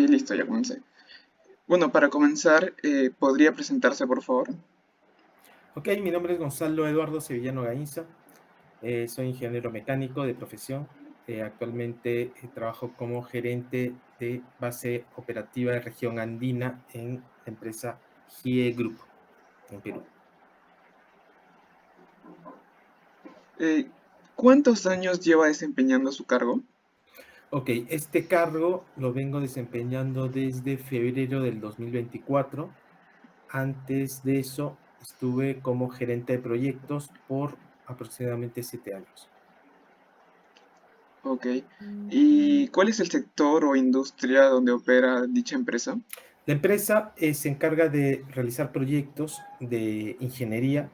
Listo, ya comencé. Bueno, para comenzar, ¿podría presentarse, por favor? Ok, mi nombre es Gonzalo Eduardo Sevillano Gainza. Soy ingeniero mecánico de profesión. Actualmente trabajo como gerente de base operativa de región andina en la empresa GIE Group en Perú. Eh, ¿Cuántos años lleva desempeñando su cargo? Ok, este cargo lo vengo desempeñando desde febrero del 2024. Antes de eso estuve como gerente de proyectos por aproximadamente 7 años. Ok. ¿Y cuál es el sector o industria donde opera dicha empresa? La empresa se encarga de realizar proyectos de ingeniería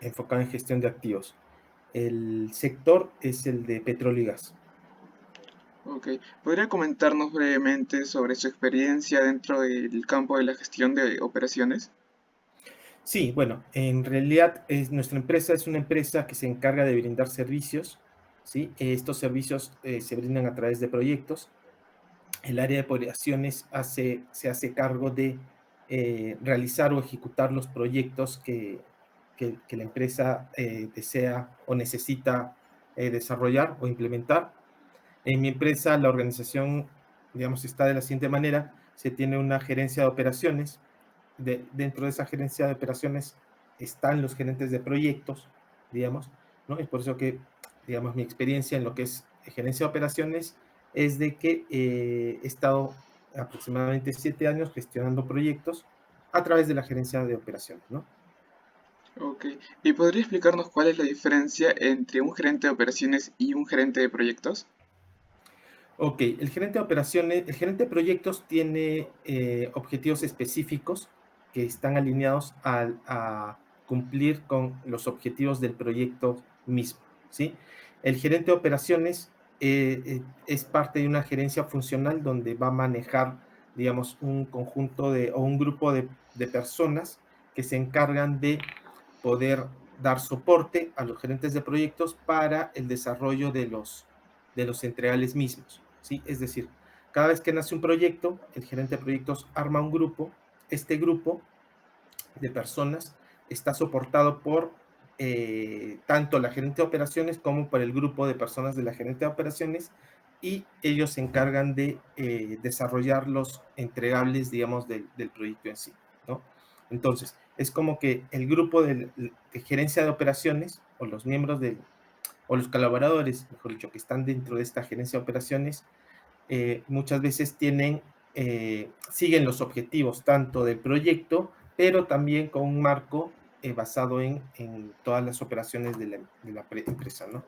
enfocada en gestión de activos. El sector es el de petróleo y gas. Ok. ¿Podría comentarnos brevemente sobre su experiencia dentro del campo de la gestión de operaciones? Sí, bueno, en realidad nuestra empresa es una empresa que se encarga de brindar servicios, ¿sí? Estos servicios se brindan a través de proyectos. El área de operaciones se hace cargo de realizar o ejecutar los proyectos que la empresa desea o necesita desarrollar o implementar. En mi empresa, la organización, digamos, está de la siguiente manera. Se tiene una gerencia de operaciones. Dentro de esa gerencia de operaciones están los gerentes de proyectos, digamos, ¿no? Es por eso que, digamos, mi experiencia en lo que es gerencia de operaciones es de que he estado aproximadamente 7 años gestionando proyectos a través de la gerencia de operaciones, ¿no? Ok. ¿Y podría explicarnos cuál es la diferencia entre un gerente de operaciones y un gerente de proyectos? Ok, el gerente de proyectos tiene objetivos específicos que están alineados a cumplir con los objetivos del proyecto mismo, ¿sí? El gerente de operaciones es parte de una gerencia funcional donde va a manejar, digamos, un conjunto o un grupo de personas que se encargan de poder dar soporte a los gerentes de proyectos para el desarrollo de los entregables mismos, ¿sí? Es decir, cada vez que nace un proyecto, el gerente de proyectos arma un grupo. Este grupo de personas está soportado por tanto la gerente de operaciones como por el grupo de personas de la gerente de operaciones, y ellos se encargan de desarrollar los entregables, digamos, del proyecto en sí, ¿no? Entonces, es como que el grupo de gerencia de operaciones o los miembros o los colaboradores, mejor dicho, que están dentro de esta gerencia de operaciones, muchas veces siguen los objetivos tanto del proyecto, pero también con un marco basado en todas las operaciones de la empresa, ¿no?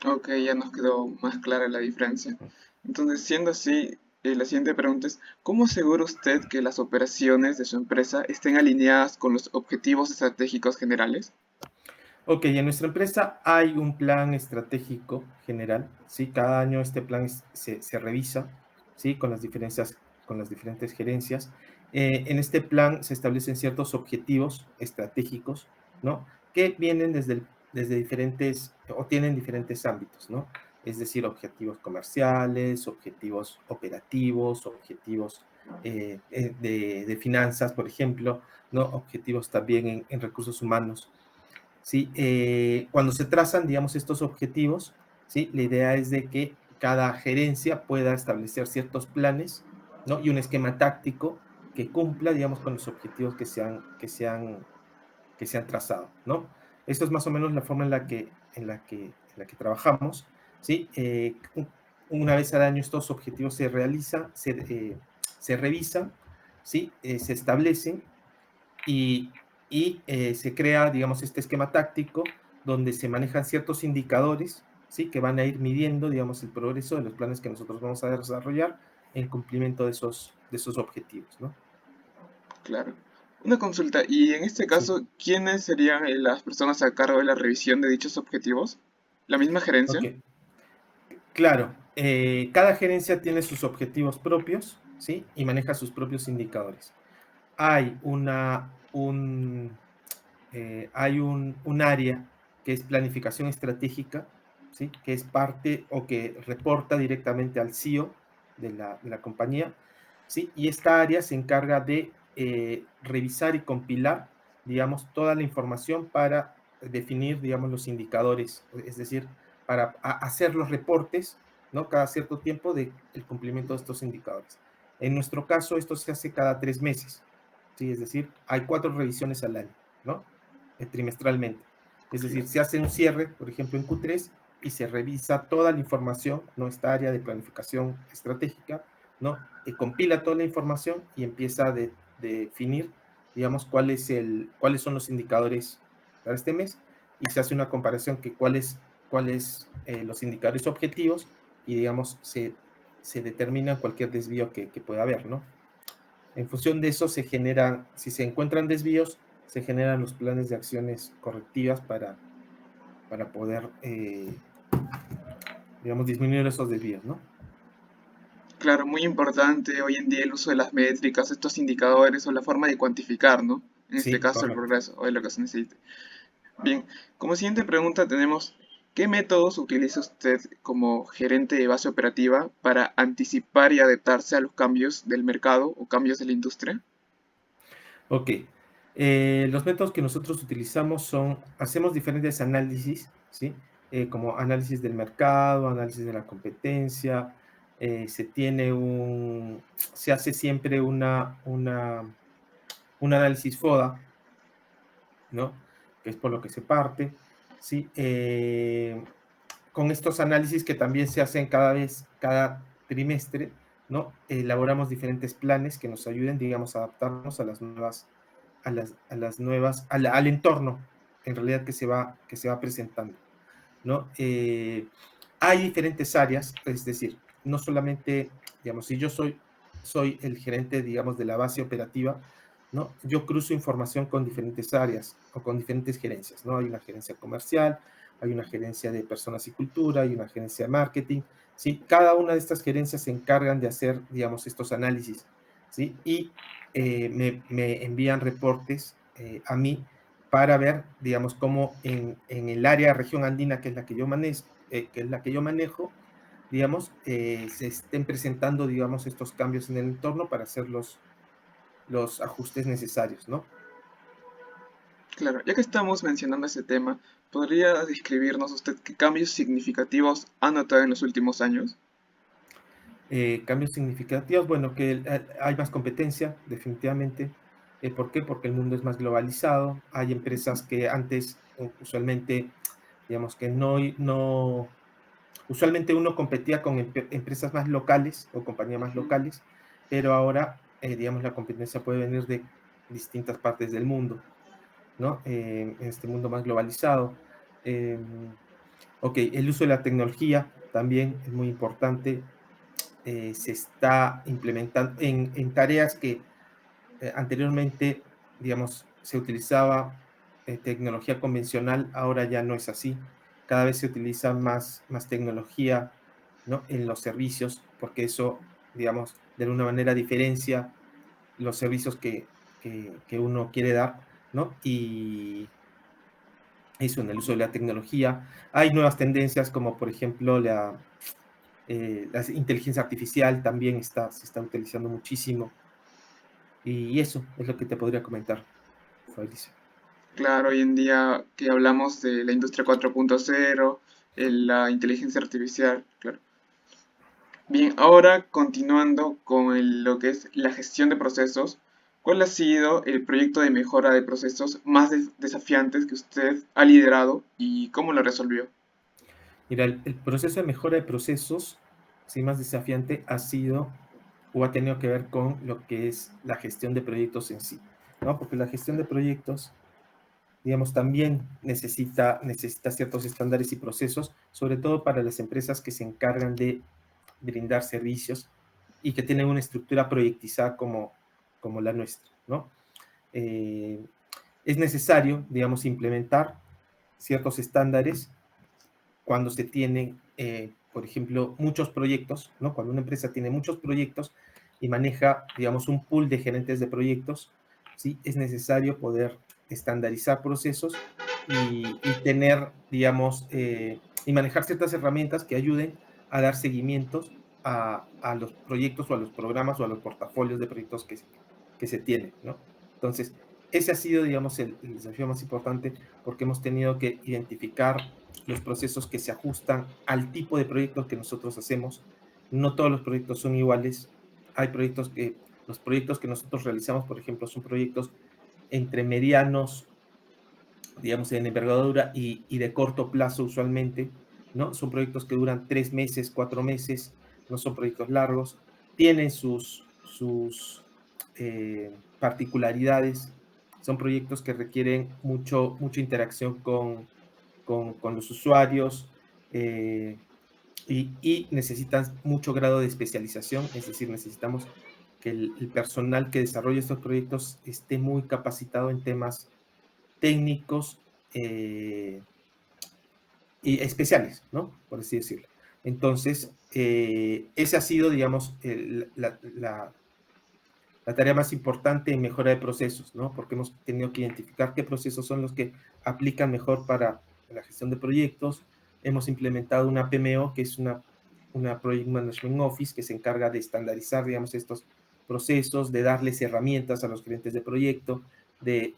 Ok, ya nos quedó más clara la diferencia. Entonces, siendo así, la siguiente pregunta es, ¿cómo asegura usted que las operaciones de su empresa estén alineadas con los objetivos estratégicos generales? Ok, en nuestra empresa hay un plan estratégico general, ¿sí? Cada año este plan se revisa, ¿sí? Con las diferentes gerencias. En este plan se establecen ciertos objetivos estratégicos, ¿no? Que vienen desde diferentes, o tienen diferentes ámbitos, ¿no? Es decir, objetivos comerciales, objetivos operativos, objetivos de finanzas, por ejemplo, ¿no? Objetivos también en recursos humanos. ¿Sí? Cuando se trazan, digamos, estos objetivos, ¿sí? La idea es de que cada gerencia pueda establecer ciertos planes, ¿no? Y un esquema táctico que cumpla, digamos, con los objetivos que se han trazado, ¿no? Esto es más o menos la forma en la que trabajamos, ¿sí? Una vez al año estos objetivos se realizan, se revisan, ¿sí? Se establecen y se crea, digamos, este esquema táctico donde se manejan ciertos indicadores, ¿sí? Que van a ir midiendo, digamos, el progreso de los planes que nosotros vamos a desarrollar en cumplimiento de esos objetivos, ¿no? Claro. Una consulta, y en este Sí. caso, ¿quiénes serían las personas a cargo de la revisión de dichos objetivos? ¿La misma gerencia? Ok, claro. Cada gerencia tiene sus objetivos propios, ¿sí? Y maneja sus propios indicadores. Hay un área que es planificación estratégica, ¿sí? Que es parte o que reporta directamente al CEO, de la compañía, ¿sí? Y esta área se encarga de revisar y compilar, digamos, toda la información para definir, digamos, los indicadores, es decir, para hacer los reportes, ¿no? Cada cierto tiempo del cumplimiento de estos indicadores. En nuestro caso, esto se hace cada 3 meses, ¿sí? Es decir, hay 4 revisiones al año, ¿no? Trimestralmente. Es decir, se hace un cierre, por ejemplo, en Q3 y se revisa toda la información, ¿no? Esta área de planificación estratégica, ¿no? Compila toda la información y empieza a definir, digamos, cuáles son los indicadores para este mes y se hace una comparación que cuáles los indicadores objetivos y, digamos, se determina cualquier desvío que pueda haber, ¿no? En función de eso se generan, si se encuentran desvíos, se generan los planes de acciones correctivas para poder, digamos, disminuir esos desvíos, ¿no? Claro, muy importante hoy en día el uso de las métricas, estos indicadores o la forma de cuantificar, ¿no? En este Sí, caso el correcto. progreso o de lo que se necesite. Bien, como siguiente pregunta tenemos, ¿qué métodos utiliza usted como gerente de base operativa para anticipar y adaptarse a los cambios del mercado o cambios de la industria? Ok. Los métodos que nosotros utilizamos hacemos diferentes análisis, ¿sí? Como análisis del mercado, análisis de la competencia, se hace siempre un análisis FODA, ¿no? Que es por lo que se parte, ¿sí? Con estos análisis que también se hacen cada trimestre, ¿no? Elaboramos diferentes planes que nos ayuden, digamos, a adaptarnos a las nuevas, al entorno, en realidad, que se va presentando, ¿no? Hay diferentes áreas, es decir, no solamente, digamos, si yo soy el gerente, digamos, de la base operativa, ¿no? Yo cruzo información con diferentes áreas o con diferentes gerencias, ¿no? Hay una gerencia comercial, hay una gerencia de personas y cultura, hay una gerencia de marketing, ¿sí? Cada una de estas gerencias se encargan de hacer, digamos, estos análisis, ¿sí? Y me envían reportes a mí para ver, digamos, cómo en el área región andina, que es la que yo manejo, digamos, se estén presentando, digamos, estos cambios en el entorno para hacer los ajustes necesarios, ¿no? Claro, ya que estamos mencionando ese tema, ¿podría describirnos usted qué cambios significativos ha notado en los últimos años? Cambios significativos, bueno, que hay más competencia, definitivamente. ¿Por qué? Porque el mundo es más globalizado. Hay empresas que antes, usualmente, digamos que usualmente uno competía con empresas más locales o compañías más Ujú. locales, pero ahora, digamos, la competencia puede venir de distintas partes del mundo, ¿no? En este mundo más globalizado. Eh, ok, el uso de la tecnología también es muy importante. Se está implementando en tareas que anteriormente, digamos, se utilizaba tecnología convencional, ahora ya no es así. Cada vez se utiliza más tecnología, ¿no? En los servicios, porque eso, digamos, de alguna manera diferencia los servicios que uno quiere dar, ¿no? Y eso en el uso de la tecnología. Hay nuevas tendencias como, por ejemplo, la inteligencia artificial también se está utilizando muchísimo. Y eso es lo que te podría comentar, Fabricio. Claro, hoy en día que hablamos de la industria 4.0, la inteligencia artificial, claro. Bien, ahora continuando con lo que es la gestión de procesos, ¿cuál ha sido el proyecto de mejora de procesos más desafiantes que usted ha liderado y cómo lo resolvió? Mira, el proceso de mejora de procesos, sí, más desafiante ha sido o ha tenido que ver con lo que es la gestión de proyectos en sí, ¿no? Porque la gestión de proyectos, digamos, también necesita ciertos estándares y procesos, sobre todo para las empresas que se encargan de brindar servicios y que tienen una estructura proyectizada como la nuestra, ¿no? Eh, es necesario, digamos, implementar ciertos estándares cuando se tienen, por ejemplo, muchos proyectos, ¿no? Cuando una empresa tiene muchos proyectos y maneja, digamos, un pool de gerentes de proyectos, ¿sí? Es necesario poder estandarizar procesos y tener, digamos, y manejar ciertas herramientas que ayuden a dar seguimientos a los proyectos o a los programas o a los portafolios de proyectos que se tienen, ¿no? Entonces, ese ha sido, digamos, el desafío más importante porque hemos tenido que identificar los procesos que se ajustan al tipo de proyectos que nosotros hacemos. No todos los proyectos son iguales. Hay proyectos los proyectos que nosotros realizamos, por ejemplo, son proyectos entre medianos, digamos, en envergadura y de corto plazo usualmente, ¿no? Son proyectos que duran 3 meses, 4 meses, no son proyectos largos, tienen sus particularidades, son proyectos que requieren mucha interacción con los usuarios y necesitan mucho grado de especialización, es decir, necesitamos que el personal que desarrolla estos proyectos esté muy capacitado en temas técnicos y especiales, ¿no? Por así decirlo. Entonces, esa ha sido, digamos, la tarea más importante en mejora de procesos, ¿no? Porque hemos tenido que identificar qué procesos son los que aplican mejor para la gestión de proyectos. Hemos implementado una PMO, que es una Project Management Office, que se encarga de estandarizar, digamos, estos procesos, de darles herramientas a los clientes de proyecto, de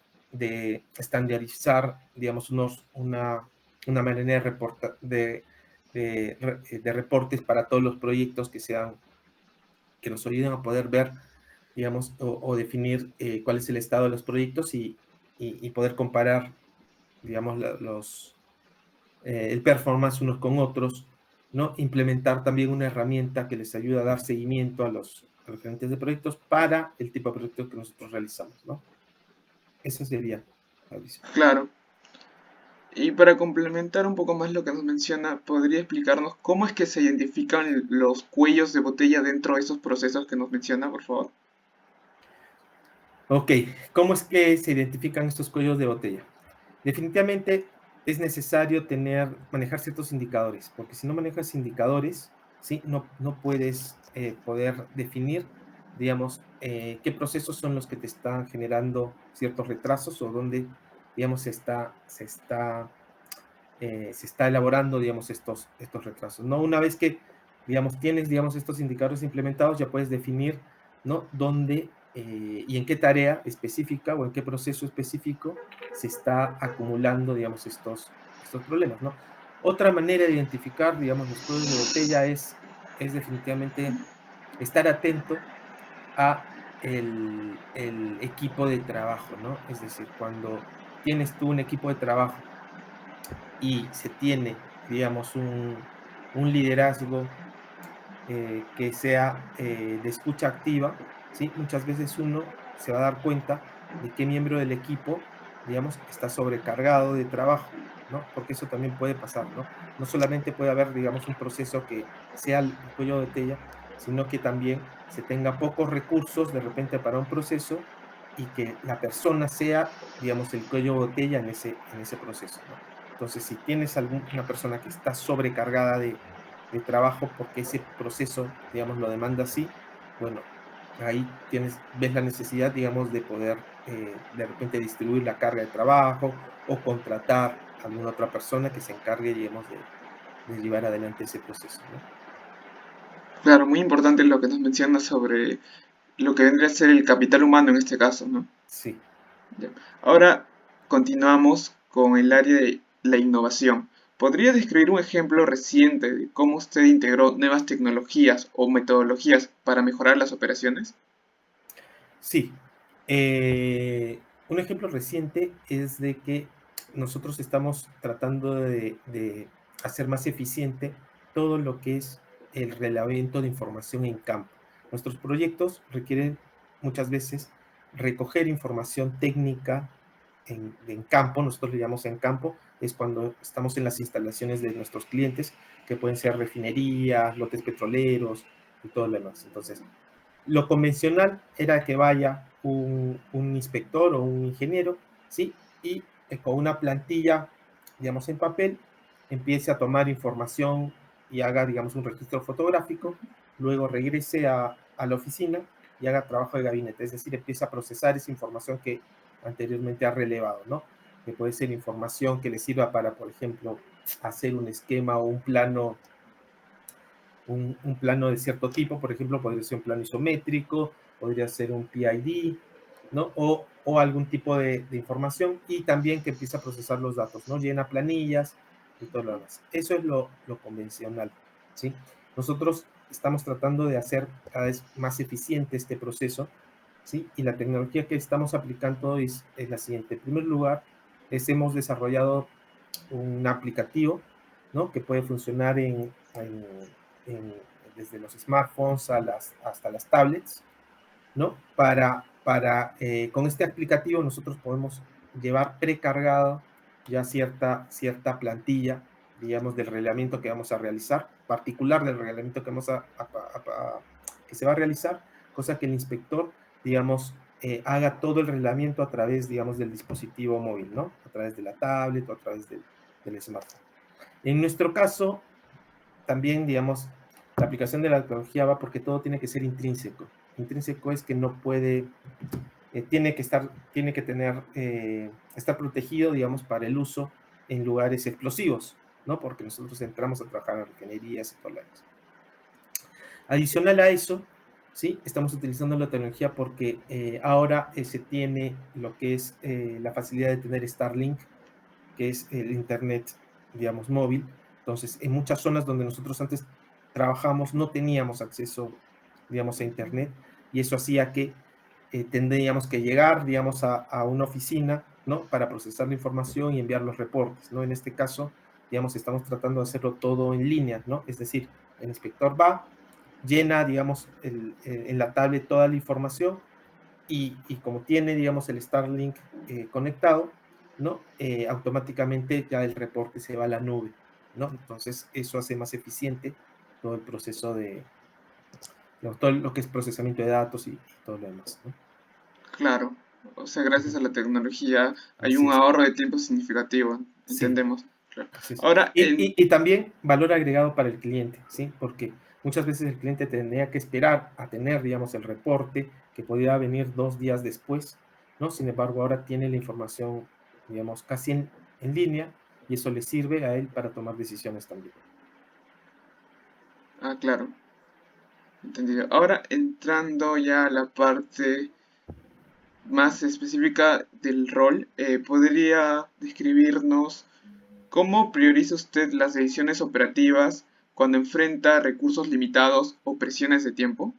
estandarizar, digamos, una manera de reportes para todos los proyectos que nos ayuden a poder ver, digamos, o definir cuál es el estado de los proyectos y poder comparar, digamos, el performance unos con otros, ¿no? Implementar también una herramienta que les ayude a dar seguimiento a los gerentes de proyectos para el tipo de proyectos que nosotros realizamos, ¿no? Eso sería, Fabricio. Claro. Y para complementar un poco más lo que nos menciona, ¿podría explicarnos cómo es que se identifican los cuellos de botella dentro de esos procesos que nos menciona, por favor? Ok, ¿cómo es que se identifican estos cuellos de botella? Definitivamente es necesario manejar ciertos indicadores, porque si no manejas indicadores, ¿sí? No puedes poder definir, digamos, qué procesos son los que te están generando ciertos retrasos o dónde, digamos, se está elaborando, digamos, estos retrasos, ¿no? Una vez que, digamos, tienes, digamos, estos indicadores implementados, ya puedes definir, ¿no? Dónde y en qué tarea específica o en qué proceso específico se está acumulando, digamos, estos problemas, ¿no? Otra manera de identificar, digamos, los cuellos de botella es definitivamente estar atento a el equipo de trabajo, ¿no? Es decir, cuando tienes tú un equipo de trabajo y se tiene, digamos, un liderazgo que sea de escucha activa, ¿sí? Muchas veces uno se va a dar cuenta de qué miembro del equipo, digamos, está sobrecargado de trabajo, ¿no? Porque eso también puede pasar, ¿no? No solamente puede haber, digamos, un proceso que sea el cuello de botella, sino que también se tenga pocos recursos de repente para un proceso y que la persona sea, digamos, el cuello de botella en ese proceso, ¿no? Entonces, si tienes una persona que está sobrecargada de trabajo porque ese proceso, digamos, lo demanda así, bueno, ahí ves la necesidad, digamos, de poder de repente distribuir la carga de trabajo o contratar a alguna otra persona que se encargue, digamos, de llevar adelante ese proceso, ¿no? Claro, muy importante lo que nos menciona sobre lo que vendría a ser el capital humano en este caso, ¿no? Sí. Ya. Ahora continuamos con el área de la innovación. ¿Podría describir un ejemplo reciente de cómo usted integró nuevas tecnologías o metodologías para mejorar las operaciones? Sí. Un ejemplo reciente es de que nosotros estamos tratando de hacer más eficiente todo lo que es el relevamiento de información en campo. Nuestros proyectos requieren muchas veces recoger información técnica en campo, nosotros le llamamos en campo, es cuando estamos en las instalaciones de nuestros clientes, que pueden ser refinerías, lotes petroleros y todo lo demás. Entonces, lo convencional era que vaya un inspector o un ingeniero, ¿sí? Y con una plantilla, digamos, en papel, empiece a tomar información y haga, digamos, un registro fotográfico, luego regrese a la oficina y haga trabajo de gabinete, es decir, empieza a procesar esa información que anteriormente ha relevado, ¿no? Que puede ser información que le sirva para, por ejemplo, hacer un esquema o un plano de cierto tipo, por ejemplo, podría ser un plano isométrico, podría ser un PID, ¿no? O algún tipo de información, y también que empieza a procesar los datos, ¿no? Llena planillas y todo lo demás. Eso es lo convencional, ¿sí? Nosotros estamos tratando de hacer cada vez más eficiente este proceso, ¿sí? Y la tecnología que estamos aplicando es la siguiente. En primer lugar, hemos desarrollado un aplicativo, ¿no? Que puede funcionar en, desde los smartphones hasta las tablets, ¿no? Con este aplicativo nosotros podemos llevar precargado ya cierta plantilla, digamos, del reglamento que vamos a realizar, particular del reglamento que, que se va a realizar, cosa que el inspector, digamos, haga todo el reglamento a través, digamos, del dispositivo móvil, ¿no? A través de la tablet o a través del smartphone. En nuestro caso, también, digamos, la aplicación de la tecnología va porque todo tiene que ser intrínseco. Intrínseco es que no puede, tiene que tener, estar protegido, digamos, para el uso en lugares explosivos, ¿no? Porque nosotros entramos a trabajar en refinerías y todo lo demás. Adicional a eso, ¿sí? Estamos utilizando la tecnología porque ahora se tiene lo que es la facilidad de tener Starlink, que es el Internet, digamos, móvil. Entonces, en muchas zonas donde nosotros antes trabajamos no teníamos acceso, digamos, a Internet, y eso hacía que tendríamos que llegar, digamos, a una oficina, ¿no? Para procesar la información y enviar los reportes, ¿no? En este caso, digamos, estamos tratando de hacerlo todo en línea, ¿no? Es decir, el inspector va, llena, digamos, en la tablet toda la información, y como tiene, digamos, el Starlink conectado, ¿no? Automáticamente ya el reporte se va a la nube, ¿no? Entonces, eso hace más eficiente todo el proceso digamos, todo lo que es procesamiento de datos y todo lo demás, ¿no? Claro, o sea, Uh gracias -huh. a la tecnología hay Así un es, ahorro de tiempo significativo, sí, entendemos. Claro. así es. Ahora, Y también valor agregado para el cliente, ¿sí? Porque muchas veces el cliente tendría que esperar a tener, digamos, el reporte que podía venir 2 días después, ¿no? Sin embargo, ahora tiene la información, digamos, casi en línea, y eso le sirve a él para tomar decisiones también. claro, entendido. Ahora, entrando ya a la parte más específica del rol, ¿podría describirnos cómo prioriza usted las decisiones operativas cuando enfrenta recursos limitados o presiones de tiempo?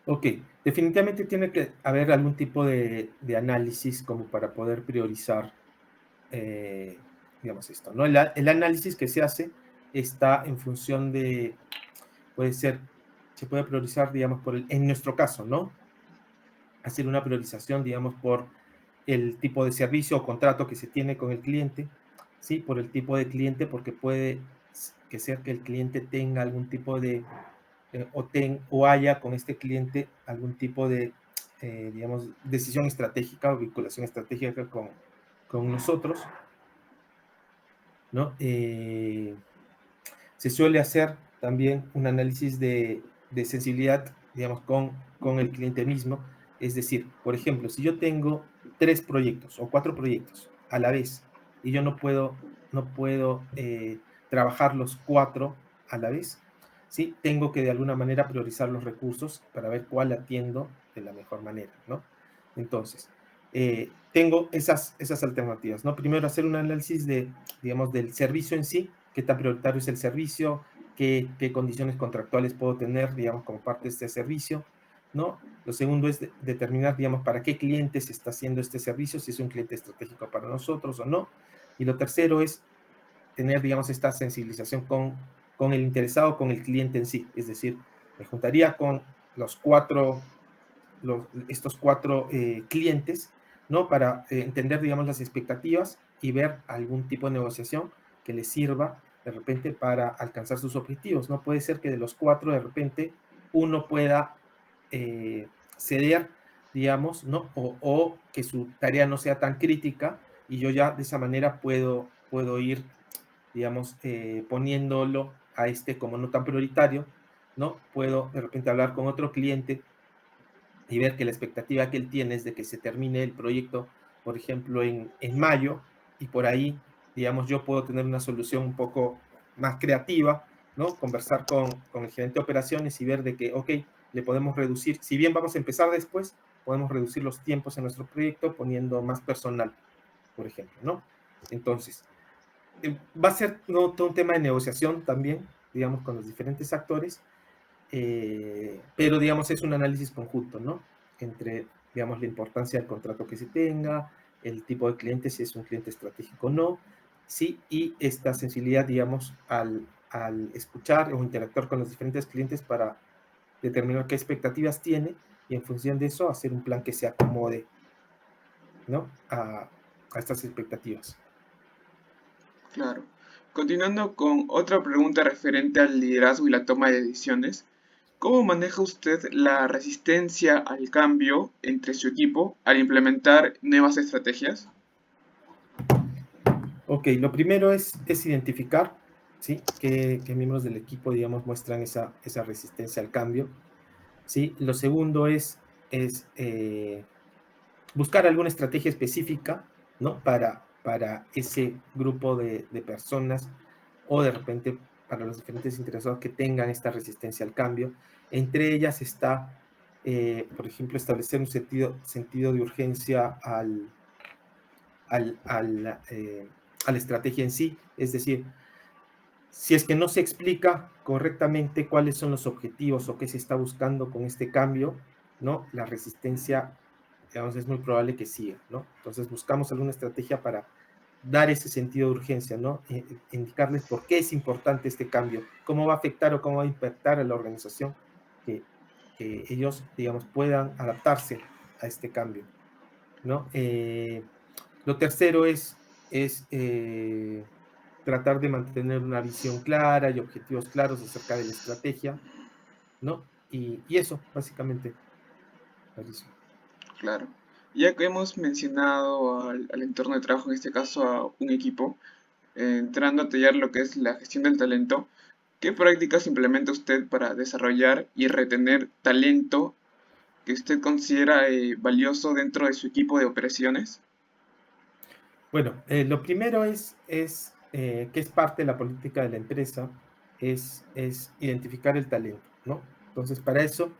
Ok, definitivamente tiene que haber algún tipo de análisis como para poder priorizar, eh, digamos, esto, ¿no? El análisis que se hace está en función de, puede ser, se puede priorizar, digamos, en nuestro caso, ¿no? Hacer una priorización, digamos, por el tipo de servicio o contrato que se tiene con el cliente, ¿sí? Por el tipo de cliente, porque puede que ser que el cliente tenga algún tipo de, o haya con este cliente algún tipo de, digamos, decisión estratégica o vinculación estratégica con nosotros, ¿no? Se suele hacer también un análisis de sensibilidad, digamos, con el cliente mismo. Es decir, por ejemplo, si yo tengo 3 proyectos o 4 proyectos a la vez y yo no puedo trabajar los 4 a la vez, ¿sí? Tengo que de alguna manera priorizar los recursos para ver cuál atiendo de la mejor manera, ¿no? Entonces, tengo esas alternativas, ¿no? Primero, hacer un análisis digamos, del servicio en sí, qué tan prioritario es el servicio, qué condiciones contractuales puedo tener, digamos, como parte de este servicio, ¿no? Lo segundo es determinar, digamos, para qué cliente se está haciendo este servicio, si es un cliente estratégico para nosotros o no. Y lo tercero es tener, digamos, esta sensibilización con el interesado, con el cliente en sí. Es decir, me juntaría con estos 4 clientes, ¿no? Para entender, digamos, las expectativas y ver algún tipo de negociación que les sirva de repente para alcanzar sus objetivos. No puede ser que de los 4 de repente uno pueda ceder, digamos, ¿no? O que su tarea no sea tan crítica, y yo ya de esa manera puedo ir, digamos, poniéndolo a este como no tan prioritario, ¿no? Puedo de repente hablar con otro cliente y ver que la expectativa que él tiene es de que se termine el proyecto, por ejemplo, en mayo, y por ahí, digamos, yo puedo tener una solución un poco más creativa ¿no? Conversar con el gerente de operaciones y ver de que, ok, le podemos reducir, si bien vamos a empezar después, podemos reducir los tiempos en nuestro proyecto poniendo más personal, por ejemplo, ¿no? Entonces, va a ser, ¿no?, todo un tema de negociación también, digamos, con los diferentes actores, pero, digamos, es un análisis conjunto, ¿no? Entre, digamos, la importancia del contrato que se tenga, el tipo de cliente, si es un cliente estratégico o no, sí, y esta sensibilidad, digamos, al escuchar o interactuar con los diferentes clientes para determinar qué expectativas tiene y en función de eso hacer un plan que se acomode, ¿no?, a estas expectativas. Claro. Continuando con otra pregunta referente al liderazgo y la toma de decisiones, ¿cómo maneja usted la resistencia al cambio entre su equipo al implementar nuevas estrategias? Ok, lo primero es identificar, ¿sí?, qué miembros del equipo, digamos, muestran esa resistencia al cambio, ¿sí? Lo segundo es buscar alguna estrategia específica, ¿no?, para ese grupo de personas o de repente para los diferentes interesados que tengan esta resistencia al cambio. Entre ellas está, por ejemplo, establecer un sentido de urgencia al, al, eh, a la estrategia en sí, es decir, si es que no se explica correctamente cuáles son los objetivos o qué se está buscando con este cambio, ¿no?, la resistencia, digamos, es muy probable que siga, ¿no? Entonces buscamos alguna estrategia para dar ese sentido de urgencia, ¿no? Indicarles por qué es importante este cambio, cómo va a afectar o cómo va a impactar a la organización, que, que ellos, digamos, puedan adaptarse a este cambio, ¿no? Lo tercero es tratar de mantener una visión clara y objetivos claros acerca de la estrategia, ¿no? Y eso, básicamente, Patricio. Claro. Ya que hemos mencionado al entorno de trabajo, en este caso a un equipo, entrando a tallar lo que es la gestión del talento, ¿qué prácticas implementa usted para desarrollar y retener talento que usted considera valioso dentro de su equipo de operaciones? Bueno, lo primero que es parte de la política de la empresa, es identificar el talento, ¿no? Entonces, para eso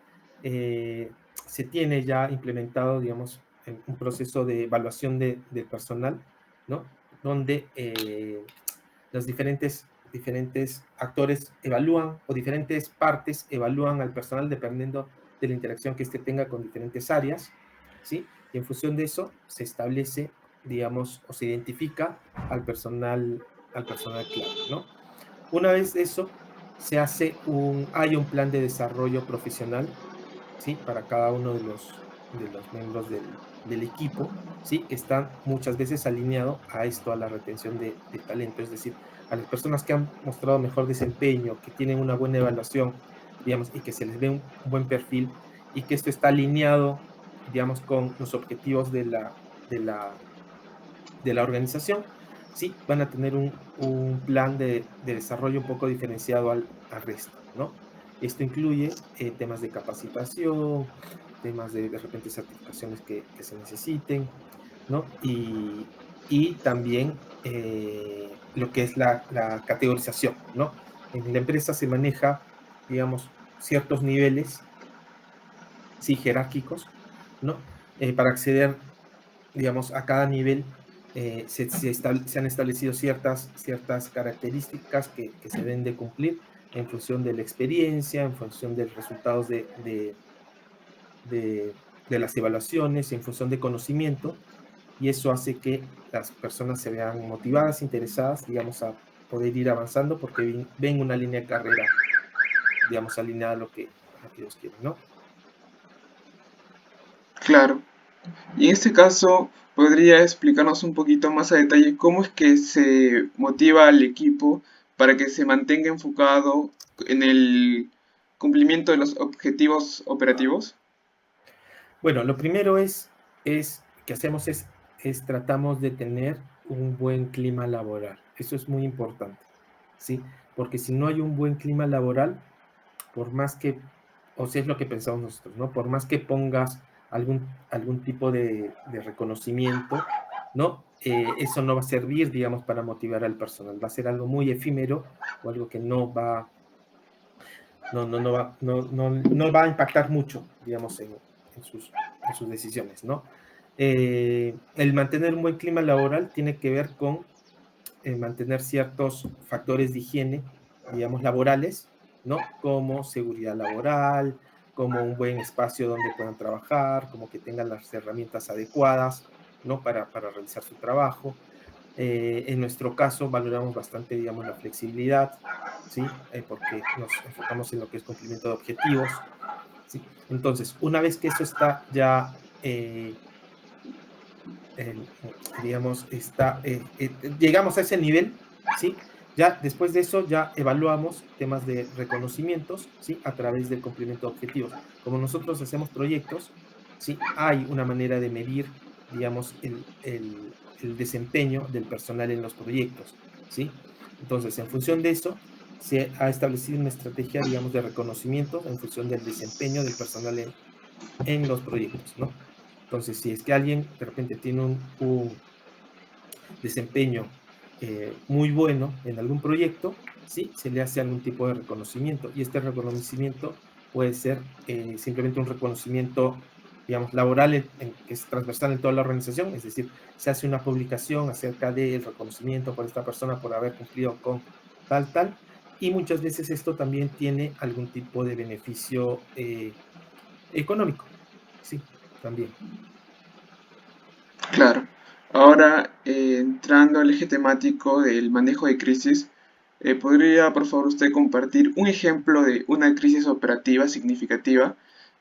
se tiene ya implementado, digamos, un proceso de evaluación del personal, ¿no? Donde los diferentes actores evalúan o diferentes partes evalúan al personal dependiendo de la interacción que éste tenga con diferentes áreas, ¿sí? Y en función de eso se establece, digamos, o se identifica al personal clave, ¿no? Una vez eso, hay un plan de desarrollo profesional, ¿sí?, para cada uno de los miembros del equipo, ¿sí?, que están muchas veces alineado a esto, a la retención de talento, es decir, a las personas que han mostrado mejor desempeño, que tienen una buena evaluación, digamos, y que se les ve un buen perfil, y que esto está alineado, digamos, con los objetivos de la, de la organización, sí, van a tener un plan de desarrollo un poco diferenciado al resto, ¿no? Esto incluye temas de capacitación, temas de repente certificaciones que se necesiten, ¿no? Y también lo que es la categorización, ¿no? En la empresa se maneja, digamos, ciertos niveles, sí, jerárquicos, ¿no? Para acceder, digamos, a cada nivel se han establecido ciertas características que se deben de cumplir en función de la experiencia, en función de los resultados de, de las evaluaciones, en función de conocimiento, y eso hace que las personas se vean motivadas, interesadas, digamos, a poder ir avanzando porque ven una línea de carrera, digamos, alineada a lo que ellos quieren, ¿no? Claro. Y en este caso, ¿podría explicarnos un poquito más a detalle cómo es que se motiva al equipo para que se mantenga enfocado en el cumplimiento de los objetivos operativos? Bueno, lo primero que hacemos es tratamos de tener un buen clima laboral. Eso es muy importante, ¿sí? Porque si no hay un buen clima laboral, por más que, o sea, es lo que pensamos nosotros, ¿no? Por más que pongas algún tipo de reconocimiento, ¿no? Eso no va a servir, digamos, para motivar al personal. Va a ser algo muy efímero o algo que no va no va a impactar mucho, digamos, en sus decisiones, ¿no? El mantener un buen clima laboral tiene que ver con mantener ciertos factores de higiene, digamos, laborales, ¿no? Como seguridad laboral, como un buen espacio donde puedan trabajar, como que tengan las herramientas adecuadas, ¿no? Para realizar su trabajo. En nuestro caso valoramos bastante, digamos, la flexibilidad, ¿sí? Porque nos enfocamos en lo que es cumplimiento de objetivos, ¿sí? Entonces, una vez que eso está ya, digamos, llegamos a ese nivel, ¿sí? Ya después de eso ya evaluamos temas de reconocimientos, ¿sí? A través del cumplimiento de objetivos. Como nosotros hacemos proyectos, ¿sí? Hay una manera de medir, digamos, el desempeño del personal en los proyectos, ¿sí? Entonces, en función de eso, se ha establecido una estrategia, digamos, de reconocimiento en función del desempeño del personal en los proyectos, ¿no? Entonces, si es que alguien de repente tiene un desempeño muy bueno en algún proyecto, ¿sí? Se le hace algún tipo de reconocimiento. Y este reconocimiento puede ser simplemente un reconocimiento, digamos, laboral, que es transversal en toda la organización, es decir, se hace una publicación acerca del reconocimiento por esta persona por haber cumplido con tal, y muchas veces esto también tiene algún tipo de beneficio económico, sí, también. Claro. Ahora, entrando al eje temático del manejo de crisis, ¿podría por favor usted compartir un ejemplo de una crisis operativa significativa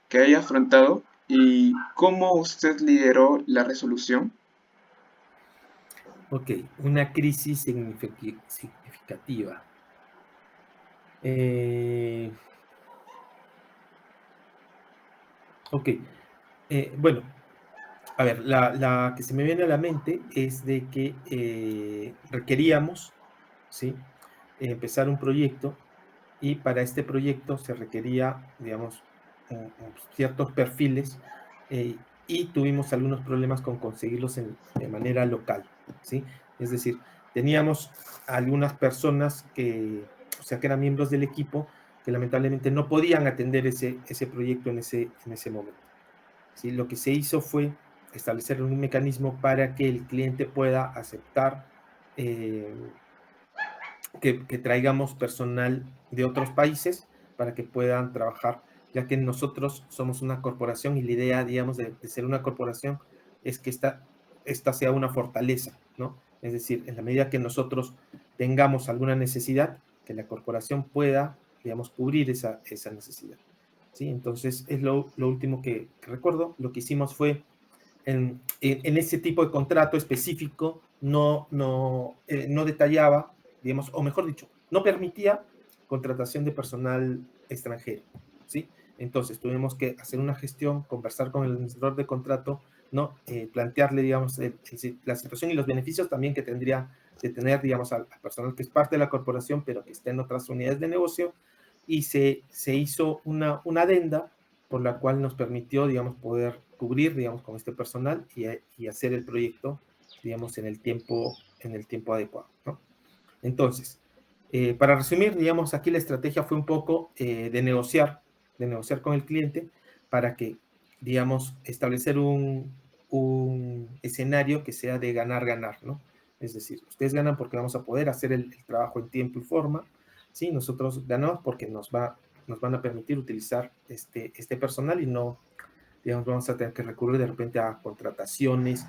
que haya afrontado y cómo usted lideró la resolución? Ok, una crisis significativa. Eh, ok, bueno, a ver, la que se me viene a la mente es de que requeríamos, ¿sí? Empezar un proyecto, y para este proyecto se requería, digamos, ciertos perfiles, y tuvimos algunos problemas con conseguirlos de manera local, ¿sí? Es decir, teníamos algunas personas o sea, que eran miembros del equipo que lamentablemente no podían atender ese proyecto en ese momento, ¿sí? Lo que se hizo fue establecer un mecanismo para que el cliente pueda aceptar eh, que traigamos personal de otros países para que puedan trabajar, ya que nosotros somos una corporación y la idea, digamos, de ser una corporación es que esta sea una fortaleza, ¿no? Es decir, en la medida que nosotros tengamos alguna necesidad, que la corporación pueda, digamos, cubrir esa necesidad, ¿sí? Entonces, es lo último que recuerdo. Lo que hicimos fue en ese tipo de contrato específico no detallaba, digamos, o mejor dicho, no permitía contratación de personal extranjero, ¿sí? Entonces tuvimos que hacer una gestión, conversar con el administrador de contrato, ¿no? Plantearle, digamos, la situación y los beneficios también que tendría de tener, digamos, al personal que es parte de la corporación, pero que está en otras unidades de negocio, y se hizo una adenda por la cual nos permitió, digamos, poder cubrir, digamos, con este personal y hacer el proyecto, digamos, en el tiempo adecuado, ¿no? Entonces, para resumir, digamos, aquí la estrategia fue un poco de negociar con el cliente para que, digamos, establecer un escenario que sea de ganar-ganar, ¿no? Es decir, ustedes ganan porque vamos a poder hacer el trabajo en tiempo y forma, ¿sí? Nosotros ganamos porque nos van a permitir utilizar este personal, y no, digamos, vamos a tener que recurrir de repente a contrataciones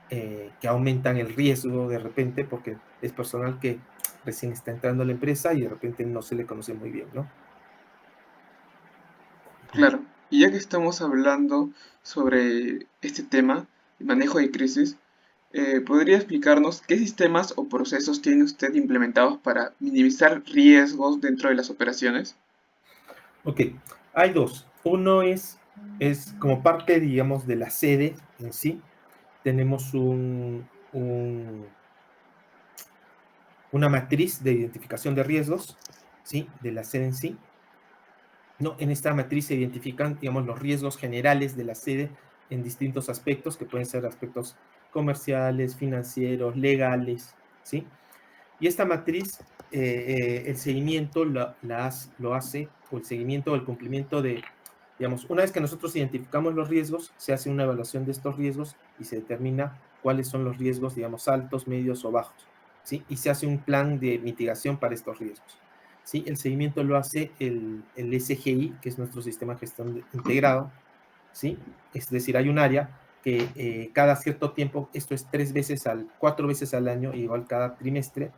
que aumentan el riesgo de repente, porque es personal que recién está entrando a la empresa y de repente no se le conoce muy bien, ¿no? Claro. Y ya que estamos hablando sobre este tema, el manejo de crisis, ¿podría explicarnos qué sistemas o procesos tiene usted implementados para minimizar riesgos dentro de las operaciones? Ok, hay dos. Uno es como parte, digamos, de la sede en sí. Tenemos una matriz de identificación de riesgos, ¿sí? De la sede en sí. ¿No? En esta matriz se identifican, digamos, los riesgos generales de la sede en distintos aspectos, que pueden ser aspectos comerciales, financieros, legales, ¿sí? Y esta matriz, el seguimiento lo hace o el seguimiento o el cumplimiento de, digamos, una vez que nosotros identificamos los riesgos, se hace una evaluación de estos riesgos y se determina cuáles son los riesgos, digamos, altos, medios o bajos, ¿sí? Y se hace un plan de mitigación para estos riesgos, ¿sí? El seguimiento lo hace el SGI, que es nuestro sistema de gestión integrado, ¿sí? Es decir, hay un área que cada cierto tiempo, esto es 4 veces al año, igual cada trimestre,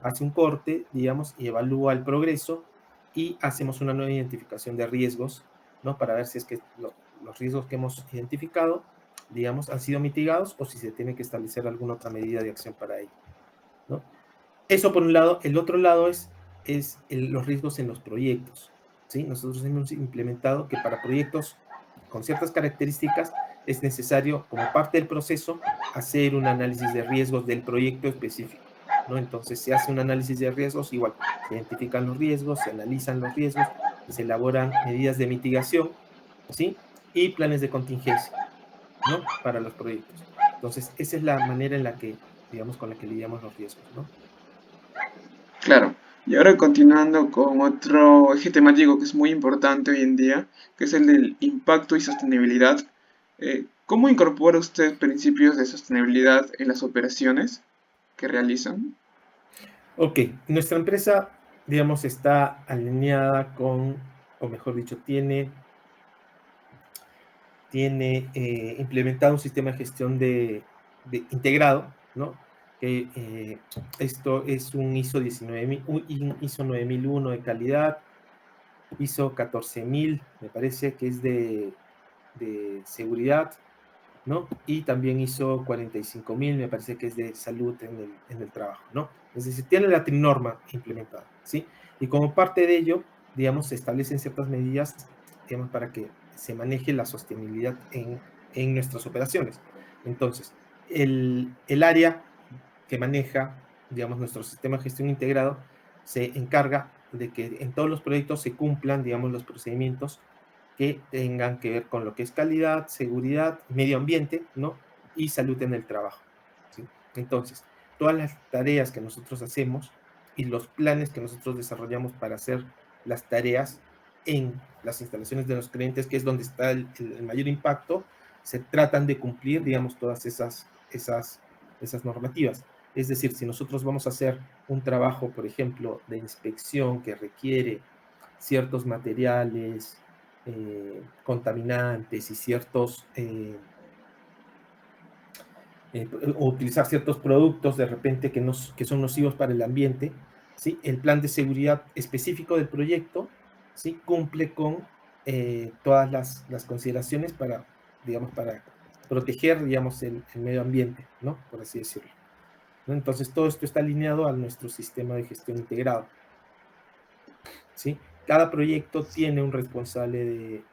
hace un corte, digamos, y evalúa el progreso y hacemos una nueva identificación de riesgos, ¿no? Para ver si es que los riesgos que hemos identificado, digamos, han sido mitigados o si se tiene que establecer alguna otra medida de acción para ello, ¿no? Eso por un lado. El otro lado es los riesgos en los proyectos, ¿sí? Nosotros hemos implementado que para proyectos con ciertas características es necesario, como parte del proceso, hacer un análisis de riesgos del proyecto específico, ¿no? Entonces se hace un análisis de riesgos, igual, se identifican los riesgos, se analizan los riesgos, se elaboran medidas de mitigación, ¿sí? Y planes de contingencia, ¿no? Para los proyectos. Entonces, esa es la manera en la que, digamos, con la que lidiamos los riesgos, ¿no? Claro. Y ahora continuando con otro eje temático que es muy importante hoy en día, que es el del impacto y sostenibilidad. ¿Cómo incorpora usted principios de sostenibilidad en las operaciones que realizan? Ok, nuestra empresa, digamos, está alineada con, o mejor dicho, tiene implementado un sistema de gestión integrado, ¿no? Que esto es un ISO 19000, un ISO 9001 de calidad, ISO 14000, me parece que es de seguridad, ¿no? Y también ISO 45000, me parece que es de salud en el trabajo, ¿no? Es decir, tiene la trinorma implementada, ¿sí? Y como parte de ello, digamos, se establecen ciertas medidas, digamos, para que se maneje la sostenibilidad en nuestras operaciones. Entonces, el área que maneja, digamos, nuestro sistema de gestión integrado se encarga de que en todos los proyectos se cumplan, digamos, los procedimientos que tengan que ver con lo que es calidad, seguridad, medio ambiente, ¿no? Y salud en el trabajo, ¿sí? Entonces, todas las tareas que nosotros hacemos y los planes que nosotros desarrollamos para hacer las tareas en las instalaciones de los clientes, que es donde está el mayor impacto, se tratan de cumplir, digamos, todas esas normativas. Es decir, si nosotros vamos a hacer un trabajo, por ejemplo, de inspección que requiere ciertos materiales, contaminantes y ciertos, o utilizar ciertos productos de repente que son nocivos para el ambiente, ¿sí? El plan de seguridad específico del proyecto, ¿sí? Cumple con todas las consideraciones para, digamos, para proteger, digamos, el medio ambiente, ¿no? Por así decirlo, ¿no? Entonces, todo esto está alineado a nuestro sistema de gestión integrado, ¿sí? Cada proyecto tiene un responsable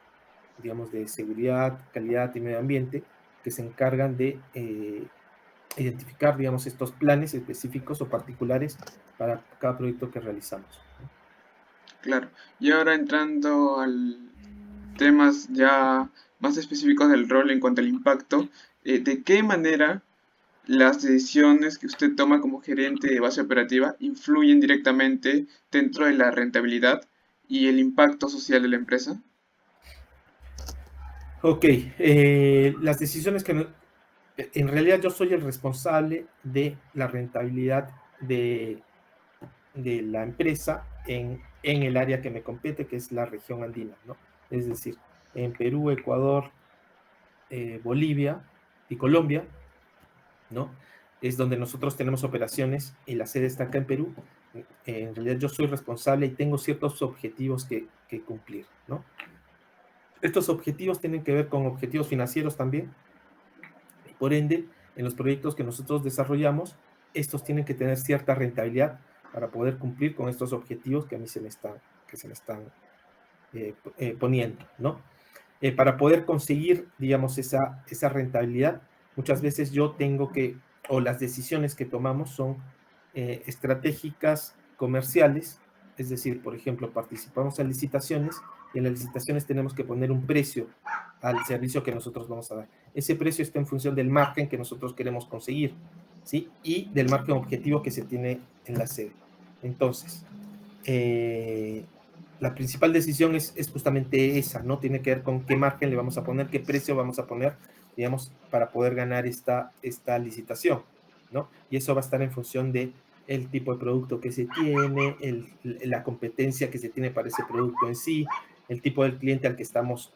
digamos, de seguridad, calidad y medio ambiente, que se encargan de identificar, digamos, estos planes específicos o particulares para cada proyecto que realizamos. Claro. Y ahora entrando al temas ya más específicos del rol en cuanto al impacto, ¿de qué manera las decisiones que usted toma como gerente de base operativa influyen directamente dentro de la rentabilidad y el impacto social de la empresa? Ok, las decisiones en realidad yo soy el responsable de la rentabilidad de la empresa en el área que me compete, que es la región andina, ¿no? Es decir, en Perú, Ecuador, Bolivia y Colombia, ¿no? Es donde nosotros tenemos operaciones y la sede está acá en Perú. En realidad yo soy responsable y tengo ciertos objetivos que cumplir, ¿no? Estos objetivos tienen que ver con objetivos financieros también, y por ende, en los proyectos que nosotros desarrollamos, estos tienen que tener cierta rentabilidad para poder cumplir con estos objetivos que a mí se me están poniendo, ¿no? Para poder conseguir, digamos, esa rentabilidad, muchas veces yo tengo que, o las decisiones que tomamos son estratégicas comerciales, es decir, por ejemplo, participamos en licitaciones y en las licitaciones tenemos que poner un precio al servicio que nosotros vamos a dar. Ese precio está en función del margen que nosotros queremos conseguir, ¿sí? Y del margen objetivo que se tiene en la sede. Entonces, eh, la principal decisión es justamente esa, ¿no? Tiene que ver con qué margen le vamos a poner, qué precio vamos a poner, digamos, para poder ganar esta licitación, ¿no? Y eso va a estar en función de el tipo de producto que se tiene, la competencia que se tiene para ese producto en sí, el tipo del cliente al que estamos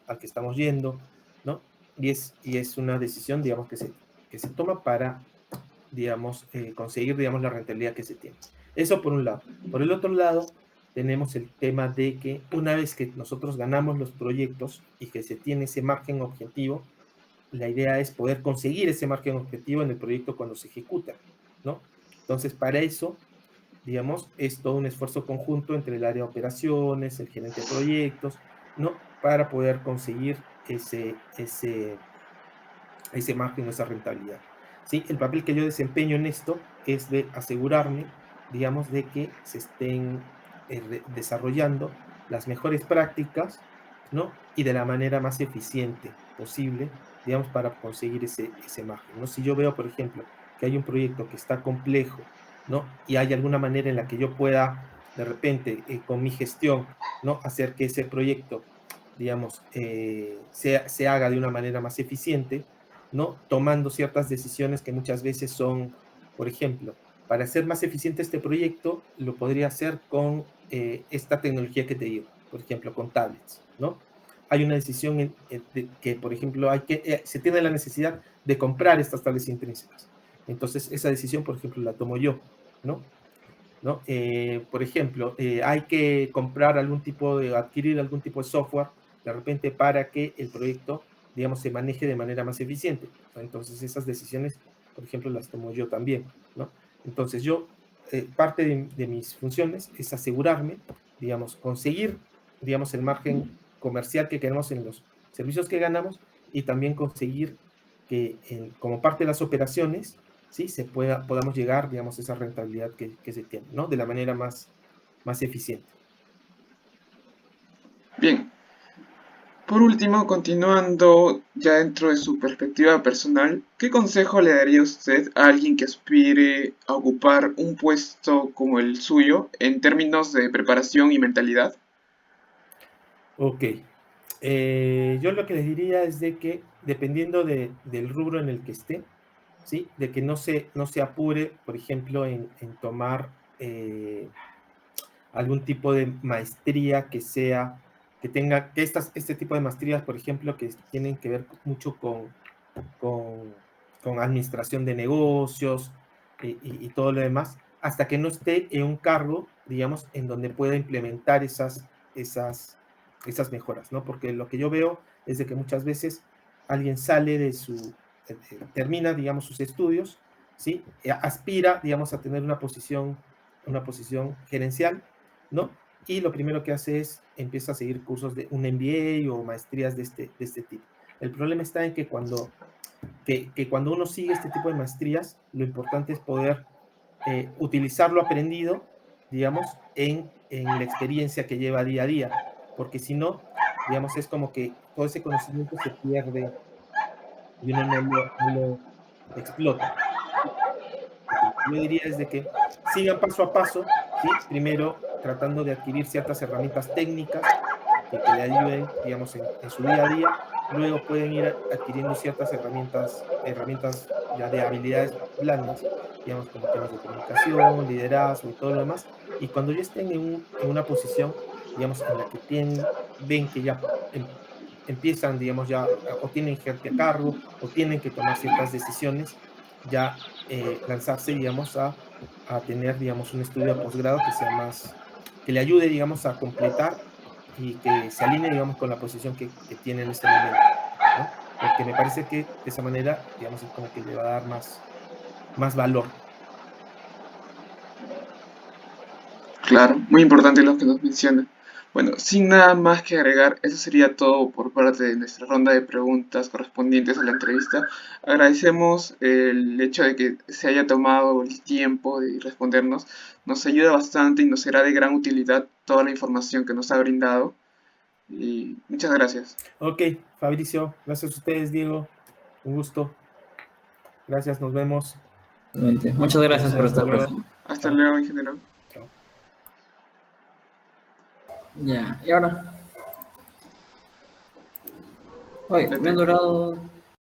yendo, ¿no? Y es una decisión, digamos, que se toma para, digamos, conseguir, digamos, la rentabilidad que se tiene. Eso por un lado. Por el otro lado, tenemos el tema de que una vez que nosotros ganamos los proyectos y que se tiene ese margen objetivo, la idea es poder conseguir ese margen objetivo en el proyecto cuando se ejecuta, ¿no? Entonces, para eso, digamos, es todo un esfuerzo conjunto entre el área de operaciones, el gerente de proyectos, ¿no? Para poder conseguir ese margen, esa rentabilidad. ¿Sí? El papel que yo desempeño en esto es de asegurarme, digamos, de que se estén desarrollando las mejores prácticas, ¿no? Y de la manera más eficiente posible, digamos, para conseguir ese margen, ¿no? Si yo veo, por ejemplo, que hay un proyecto que está complejo, ¿no? Y hay alguna manera en la que yo pueda, de repente, con mi gestión, ¿no? Hacer que ese proyecto, digamos, se haga de una manera más eficiente, ¿no? Tomando ciertas decisiones que muchas veces son, por ejemplo, para hacer más eficiente este proyecto, lo podría hacer con esta tecnología que te digo, por ejemplo, con tablets, ¿no? Hay una decisión que, por ejemplo, se tiene la necesidad de comprar estas tablets intrínsecas. Entonces, esa decisión, por ejemplo, la tomo yo, ¿no? ¿No? Por ejemplo, hay que adquirir algún tipo de software de repente para que el proyecto, digamos, se maneje de manera más eficiente. Entonces, esas decisiones, por ejemplo, las tomo yo también, ¿no? Entonces, parte de mis funciones es asegurarme, digamos, conseguir, digamos, el margen comercial que queremos en los servicios que ganamos y también conseguir que como parte de las operaciones, ¿sí? Podamos llegar, digamos, a esa rentabilidad que se tiene, ¿no? De la manera más eficiente. Bien, por último, continuando ya dentro de su perspectiva personal, ¿qué consejo le daría usted a alguien que aspire a ocupar un puesto como el suyo en términos de preparación y mentalidad? Ok. Yo lo que les diría es de que, dependiendo del rubro en el que esté, ¿sí? De que no se apure, por ejemplo, en tomar algún tipo de maestría este tipo de maestrías, por ejemplo, que tienen que ver mucho con, con administración de negocios y todo lo demás, hasta que no esté en un cargo, digamos, en donde pueda implementar esas mejoras, ¿no? Porque lo que yo veo es de que muchas veces alguien sale termina, digamos, sus estudios, ¿sí? Aspira, digamos, a tener una posición gerencial, ¿no? Y lo primero que hace es empieza a seguir cursos de un MBA o maestrías de este tipo. El problema está en que cuando uno sigue este tipo de maestrías, lo importante es poder utilizar lo aprendido, digamos, en la experiencia que lleva día a día, porque si no, digamos, es como que todo ese conocimiento se pierde y uno no lo explota. Yo diría es de que sigan paso a paso, ¿sí? Primero tratando de adquirir ciertas herramientas técnicas que le ayuden, digamos, en su día a día. Luego pueden ir adquiriendo ciertas herramientas ya de habilidades blandas, digamos, como temas de comunicación, liderazgo y todo lo demás. Y cuando ya estén en una posición, digamos, en la que ven que ya empiezan, digamos, ya o tienen gente a cargo o tienen que tomar ciertas decisiones, ya lanzarse, digamos, a tener, digamos, un estudio de posgrado que le ayude, digamos, a completar y que se alinee, digamos, con la posición que tiene en este momento, ¿no? Porque me parece que de esa manera, digamos, es como que le va a dar más valor. Claro, muy importante lo que nos menciona. Bueno, sin nada más que agregar, eso sería todo por parte de nuestra ronda de preguntas correspondientes a la entrevista. Agradecemos el hecho de que se haya tomado el tiempo de respondernos. Nos ayuda bastante y nos será de gran utilidad toda la información que nos ha brindado. Y muchas gracias. Ok, Fabricio, gracias a ustedes, Diego. Un gusto. Gracias, nos vemos. Muchas gracias Gracias, por hasta estar luego. presente. Hasta Chao. luego, ingeniero. Chao. Ya, y ahora. Oye, Le me ha tengo. durado